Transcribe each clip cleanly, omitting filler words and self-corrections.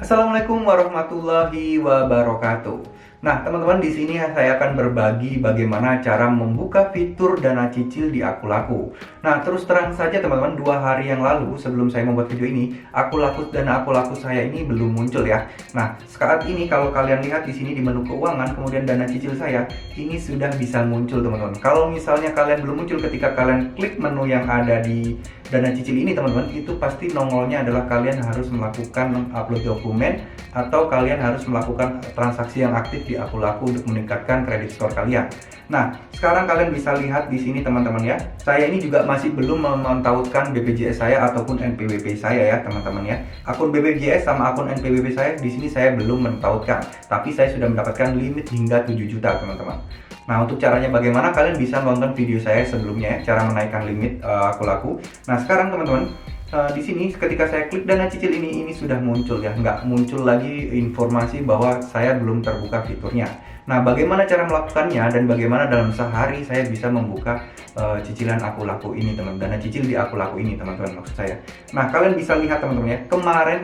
Assalamualaikum warahmatullahi wabarakatuh. Nah, teman-teman, di sini saya akan berbagi bagaimana cara membuka fitur dana cicil di Akulaku. Nah, terus terang saja teman-teman, 2 hari yang lalu sebelum saya membuat video ini, dana Akulaku saya ini belum muncul ya. Nah, saat ini kalau kalian lihat di sini di menu keuangan, kemudian dana cicil saya ini sudah bisa muncul teman-teman. Kalau misalnya kalian belum muncul ketika kalian klik menu yang ada di dana cicil ini teman-teman, itu pasti nongolnya adalah kalian harus melakukan upload dokumen atau kalian harus melakukan transaksi yang aktif di Akulaku untuk meningkatkan kredit skor kalian. Nah, sekarang kalian bisa lihat di sini teman-teman ya. Saya ini juga masih belum mentautkan BPJS saya ataupun NPWP saya ya teman-teman ya. Akun BPJS sama akun NPWP saya di sini saya belum mentautkan, tapi saya sudah mendapatkan limit hingga 7 juta teman-teman. Nah, untuk caranya bagaimana, kalian bisa nonton video saya sebelumnya ya, cara menaikkan limit Akulaku. Nah, sekarang teman-teman, di sini ketika saya klik dana cicil ini sudah muncul ya, nggak muncul lagi informasi bahwa saya belum terbuka fiturnya. Nah, bagaimana cara melakukannya dan bagaimana dalam sehari saya bisa membuka cicilan Akulaku ini teman-teman, dana cicil di Akulaku ini teman-teman maksud saya. Nah, kalian bisa lihat teman-teman ya,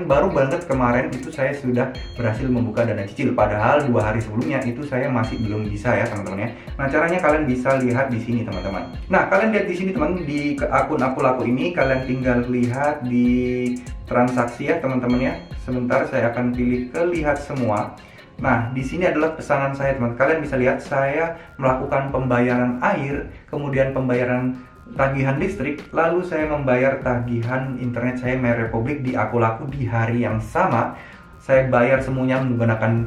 baru banget kemarin itu saya sudah berhasil membuka dana cicil, padahal 2 hari sebelumnya itu saya masih belum bisa ya teman-teman ya. Nah, caranya kalian bisa lihat di sini teman-teman. Nah, kalian lihat di sini teman, di akun Akulaku ini kalian tinggal lihat di transaksi ya teman-teman ya. Sebentar saya akan pilih ke lihat semua. Nah, di sini adalah pesanan saya teman. Kalian bisa lihat saya melakukan pembayaran air, kemudian pembayaran tagihan listrik, lalu saya membayar tagihan internet saya MyRepublik di Akulaku di hari yang sama. Saya bayar semuanya menggunakan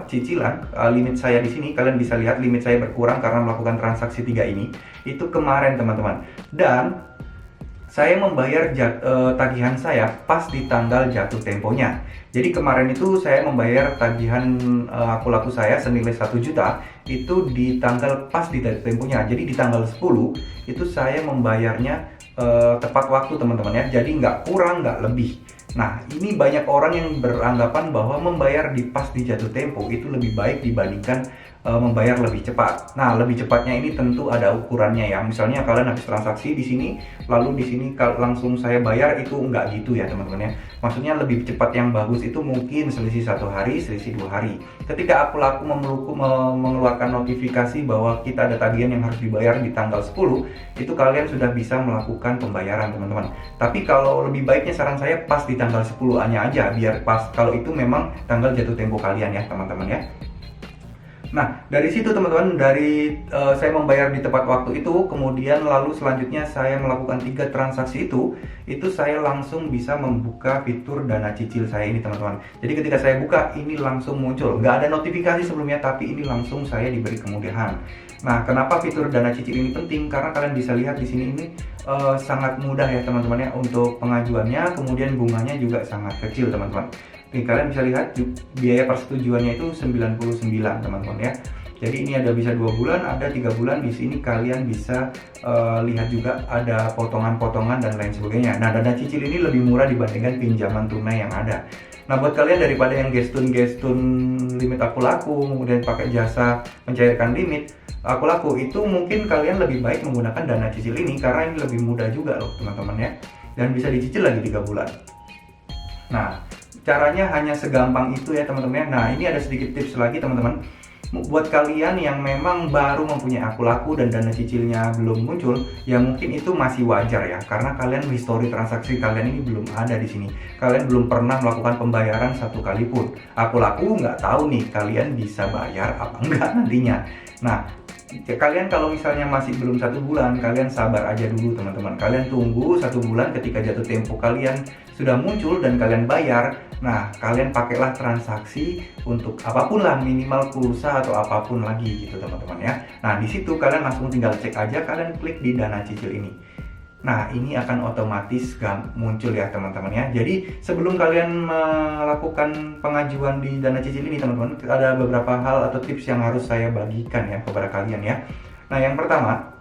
cicilan. Limit saya di sini kalian bisa lihat limit saya berkurang karena melakukan transaksi 3 ini. Itu kemarin teman-teman. Dan saya membayar tagihan saya pas di tanggal jatuh temponya. Jadi kemarin itu saya membayar tagihan Akulaku saya senilai 1 juta itu di tanggal pas di jatuh temponya. Jadi di tanggal 10 itu saya membayarnya tepat waktu teman-teman ya. Jadi nggak kurang nggak lebih. Nah, ini banyak orang yang beranggapan bahwa membayar di pas di jatuh tempo itu lebih baik dibandingkan membayar lebih cepat. Nah, lebih cepatnya ini tentu ada ukurannya ya. Misalnya kalian habis transaksi di sini, lalu di sini langsung saya bayar, itu enggak gitu ya teman-teman ya. Maksudnya lebih cepat yang bagus itu mungkin selisih 1 hari, selisih 2 hari. Ketika Akulaku mengeluarkan notifikasi bahwa kita ada tagihan yang harus dibayar di tanggal 10, itu kalian sudah bisa melakukan pembayaran teman-teman. Tapi kalau lebih baiknya saran saya pas di tanggal 10-nya aja, biar pas kalau itu memang tanggal jatuh tempo kalian ya teman-teman ya. Nah, dari situ teman-teman, saya membayar di tepat waktu itu, kemudian lalu selanjutnya saya melakukan 3 transaksi itu saya langsung bisa membuka fitur dana cicil saya ini teman-teman. Jadi ketika saya buka, ini langsung muncul, nggak ada notifikasi sebelumnya, tapi ini langsung saya diberi kemudahan. Nah, kenapa fitur dana cicil ini penting? Karena kalian bisa lihat di sini ini sangat mudah ya teman-teman ya untuk pengajuannya, kemudian bunganya juga sangat kecil teman-teman. Kalian bisa lihat biaya persetujuannya itu 99 teman-teman ya. Jadi ini ada bisa 2 bulan, ada 3 bulan. Di sini kalian bisa lihat juga ada potongan-potongan dan lain sebagainya. Nah, dana cicil ini lebih murah dibandingkan pinjaman tunai yang ada. Nah, buat kalian daripada yang gestun limit Akulaku, kemudian pakai jasa mencairkan limit Akulaku, itu mungkin kalian lebih baik menggunakan dana cicil ini karena ini lebih mudah juga loh teman-teman ya. Dan bisa dicicil lagi 3 bulan. Nah, caranya hanya segampang itu ya teman-teman. Nah, ini ada sedikit tips lagi teman-teman. Buat kalian yang memang baru mempunyai Akulaku dan dana cicilnya belum muncul, ya mungkin itu masih wajar ya, karena kalian histori transaksi kalian ini belum ada di sini. Kalian belum pernah melakukan pembayaran 1 kali pun. Akulaku nggak tahu nih kalian bisa bayar apa enggak nantinya. Nah, kalian kalau misalnya masih belum 1 bulan, kalian sabar aja dulu teman-teman. Kalian tunggu 1 bulan, ketika jatuh tempo kalian sudah muncul dan kalian bayar. Nah, kalian pakailah transaksi untuk apapun lah, minimal pulsa atau apapun lagi gitu teman-teman ya. Nah, di situ kalian langsung tinggal cek aja, kalian klik di dana cicil ini. Nah, ini akan otomatis muncul ya teman-teman ya. Jadi sebelum kalian melakukan pengajuan di dana cicil ini teman-teman, ada beberapa hal atau tips yang harus saya bagikan ya kepada kalian ya. Nah, yang pertama,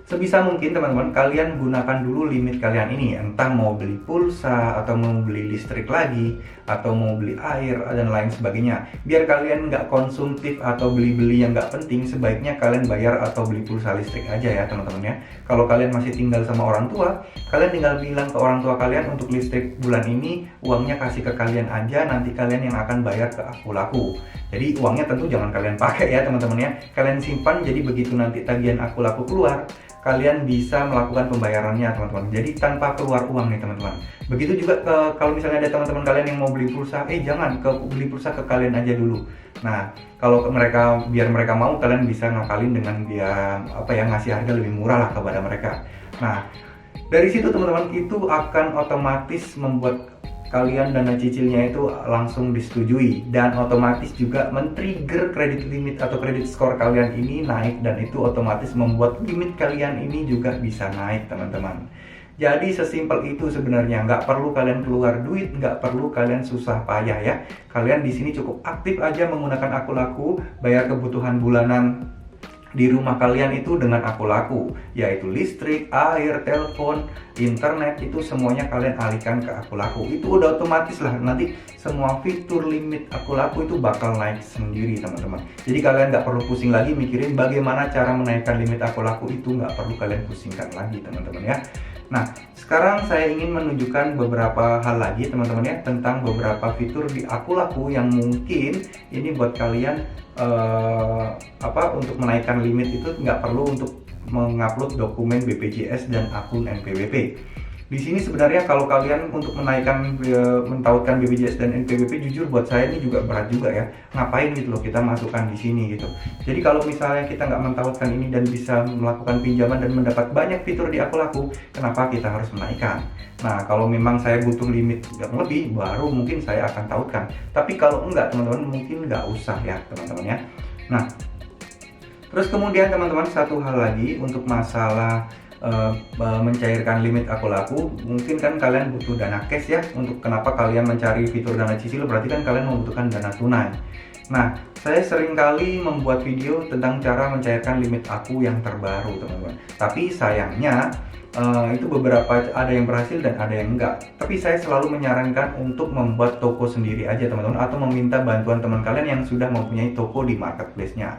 Sebisa mungkin teman-teman kalian gunakan dulu limit kalian ini, entah mau beli pulsa atau mau beli listrik lagi atau mau beli air dan lain sebagainya. Biar kalian nggak konsumtif atau beli-beli yang nggak penting, sebaiknya kalian bayar atau beli pulsa listrik aja ya teman-teman ya. Kalau kalian masih tinggal sama orang tua, kalian tinggal bilang ke orang tua kalian untuk listrik bulan ini uangnya kasih ke kalian aja, nanti kalian yang akan bayar ke aku laku. Jadi uangnya tentu jangan kalian pakai ya teman-teman ya, kalian simpan, jadi begitu nanti tagihan aku laku keluar, kalian bisa melakukan pembayarannya teman-teman. Jadi tanpa keluar uang nih teman-teman. Begitu juga kalau misalnya ada teman-teman kalian yang mau beli pulsa, jangan beli pulsa ke kalian aja dulu. Nah, kalau biar mereka mau, kalian bisa ngakalin dengan dia ngasih harga lebih murah lah kepada mereka. Nah, dari situ teman-teman itu akan otomatis membuat kalian dana cicilnya itu langsung disetujui, dan otomatis juga men-trigger kredit limit atau kredit skor kalian ini naik, dan itu otomatis membuat limit kalian ini juga bisa naik teman-teman. Jadi sesimpel itu sebenarnya, nggak perlu kalian keluar duit, nggak perlu kalian susah payah ya. Kalian di sini cukup aktif aja menggunakan aku laku, bayar kebutuhan bulanan di rumah kalian itu dengan aku laku, yaitu listrik, air, telepon, internet, itu semuanya kalian alihkan ke aku laku. Itu udah otomatis lah, nanti semua fitur limit aku laku itu bakal naik sendiri teman-teman. Jadi kalian nggak perlu pusing lagi mikirin bagaimana cara menaikkan limit aku laku, itu nggak perlu kalian pusingkan lagi teman-teman ya. Nah, sekarang saya ingin menunjukkan beberapa hal lagi teman-teman ya, tentang beberapa fitur di aku laku yang mungkin ini buat kalian untuk menaikkan limit itu nggak perlu untuk mengupload dokumen BPJS dan akun NPWP. Di sini sebenarnya kalau kalian untuk mentautkan BPJS dan NPWP, jujur buat saya ini juga berat juga ya. Ngapain gitu loh kita masukkan di sini gitu. Jadi kalau misalnya kita nggak mentautkan ini dan bisa melakukan pinjaman dan mendapat banyak fitur di aku laku, kenapa kita harus menaikkan? Nah, kalau memang saya butuh limit yang lebih, baru mungkin saya akan tautkan. Tapi kalau enggak teman-teman, mungkin nggak usah ya teman-teman ya. Nah, terus kemudian teman-teman, satu hal lagi untuk masalah mencairkan limit aku laku, mungkin kan kalian butuh dana cash ya. Untuk kenapa kalian mencari fitur dana cicil, berarti kan kalian membutuhkan dana tunai. Nah, saya sering kali membuat video tentang cara mencairkan limit aku yang terbaru teman-teman. Tapi sayangnya itu beberapa ada yang berhasil dan ada yang enggak. Tapi saya selalu menyarankan untuk membuat toko sendiri aja teman-teman, atau meminta bantuan teman kalian yang sudah mempunyai toko di marketplace-nya.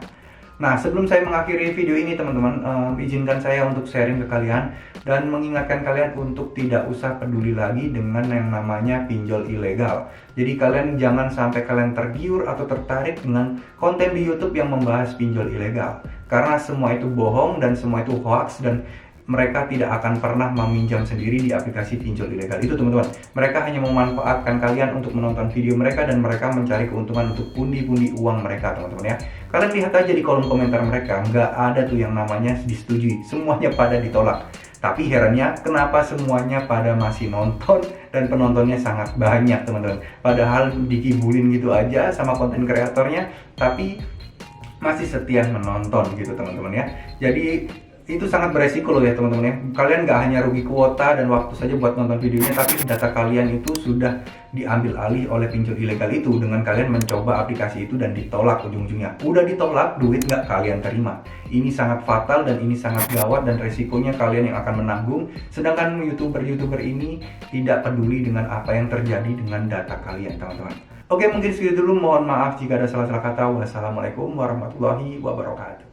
Nah, sebelum saya mengakhiri video ini teman-teman, izinkan saya untuk sharing ke kalian dan mengingatkan kalian untuk tidak usah peduli lagi dengan yang namanya pinjol ilegal. Jadi kalian jangan sampai kalian tergiur atau tertarik dengan konten di YouTube yang membahas pinjol ilegal, karena semua itu bohong dan semua itu hoax, dan mereka tidak akan pernah meminjam sendiri di aplikasi pinjol ilegal itu teman-teman. Mereka hanya memanfaatkan kalian untuk menonton video mereka, dan mereka mencari keuntungan untuk pundi-pundi uang mereka teman-teman ya. Kalian lihat aja di kolom komentar mereka, nggak ada tuh yang namanya disetujui, semuanya pada ditolak. Tapi herannya kenapa semuanya pada masih nonton, dan penontonnya sangat banyak teman-teman. Padahal dikibulin gitu aja sama konten kreatornya, tapi masih setia menonton gitu teman-teman ya. Jadi itu sangat beresiko loh ya teman-teman ya. Kalian nggak hanya rugi kuota dan waktu saja buat nonton videonya, tapi data kalian itu sudah diambil alih oleh pinjol ilegal itu dengan kalian mencoba aplikasi itu dan ditolak ujung-ujungnya. Udah ditolak, duit nggak kalian terima. Ini sangat fatal dan ini sangat gawat, dan resikonya kalian yang akan menanggung. Sedangkan YouTuber ini tidak peduli dengan apa yang terjadi dengan data kalian teman-teman. Oke, mungkin segitu dulu. Mohon maaf jika ada salah-salah kata. Wassalamualaikum warahmatullahi wabarakatuh.